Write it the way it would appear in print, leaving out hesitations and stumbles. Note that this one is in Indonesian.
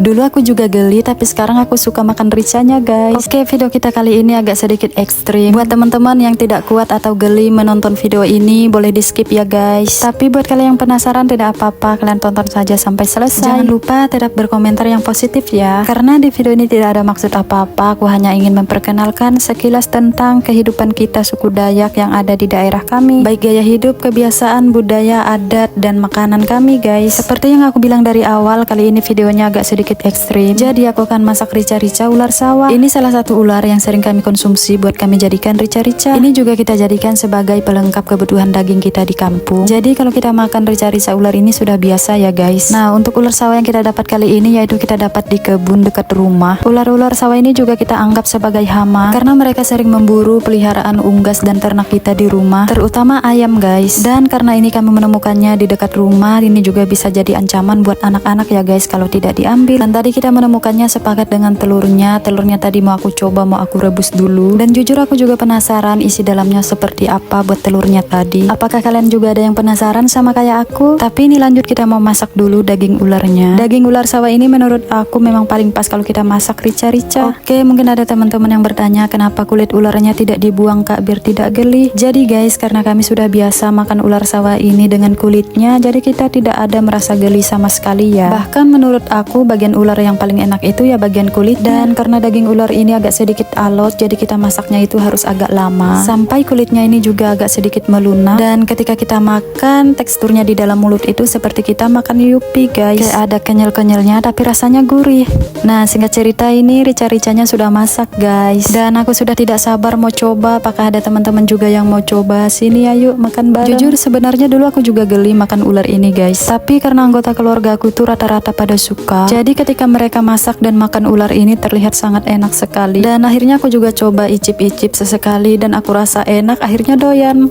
Dulu aku juga geli, tapi sekarang aku suka makan ricanya guys. Oke, video kita kali ini agak sedikit ekstrim. Buat teman-teman yang tidak kuat atau geli menonton video ini, boleh di skip ya guys. Tapi buat kalian yang penasaran, tidak apa-apa, kalian tonton saja sampai selesai. Jangan lupa tetap berkomentar yang positif ya, karena di video ini tidak ada maksud apa-apa. Aku hanya ingin memperkenalkan sekilas tentang kehidupan kita suku Dayak yang ada di daerah kami, baik gaya hidup, kebiasaan, budaya, adat, dan makanan kami guys. Seperti yang aku bilang dari awal, kali ini videonya agak sedikit ekstrim. Jadi aku akan masak rica-rica ular sawah. Ini salah satu ular yang sering kami konsumsi buat kami jadikan rica-rica. Ini juga kita jadikan sebagai pelengkap kebutuhan daging kita di kampung. Jadi kalau kita makan rica-rica ular ini sudah biasa ya guys. Nah, untuk ular sawah yang kita dapat kali ini yaitu kita dapat di kebun dekat rumah. Ular-ular sawah ini juga kita anggap sebagai hama karena mereka sering memburu peliharaan unggas dan ternak kita di rumah, terutama ayam guys. Dan karena ini kami menemukannya di dekat rumah, ini juga bisa jadi ancaman buat anak-anak ya guys kalau tidak diambil. Dan tadi kita menemukannya sepakat dengan telurnya. Telurnya tadi mau aku coba, mau aku rebus dulu. Dan jujur aku juga penasaran isi dalamnya seperti apa buat telurnya tadi. Apakah kalian juga ada yang penasaran sama kayak aku? Tapi ini lanjut, kita mau masak dulu daging ularnya. Daging ular sawah ini menurut aku memang paling pas kalau kita masak rica-rica. Oke, mungkin ada teman-teman yang bertanya kenapa kulit ularnya tidak dibuang kak biar tidak geli. Jadi guys, karena kami sudah biasa makan ular sawah ini dengan kulitnya, jadi kita tidak ada merasa geli sama sekali ya. Bahkan menurut aku bagian ular yang paling enak itu ya bagian kulit. Dan karena daging ular ini agak sedikit alot, jadi kita masaknya itu harus agak lama sampai kulitnya ini juga agak sedikit melunak. Dan ketika kita makan, teksturnya di dalam mulut itu seperti kita makan yupi guys, kayak ada kenyal-kenyalnya tapi rasanya gurih. Nah, singkat cerita ini rica-ricanya sudah masak guys, dan aku sudah tidak sabar mau coba. Apakah ada teman-teman juga yang mau coba? Sini ayo makan bareng. Jujur sebenarnya dulu aku juga geli makan ular ini guys, tapi karena anggota keluarga aku tuh rata-rata pada suka, jadi ketika mereka masak dan makan ular ini terlihat sangat enak sekali. Dan akhirnya aku juga coba icip-icip sesekali dan aku rasa enak, akhirnya doyan.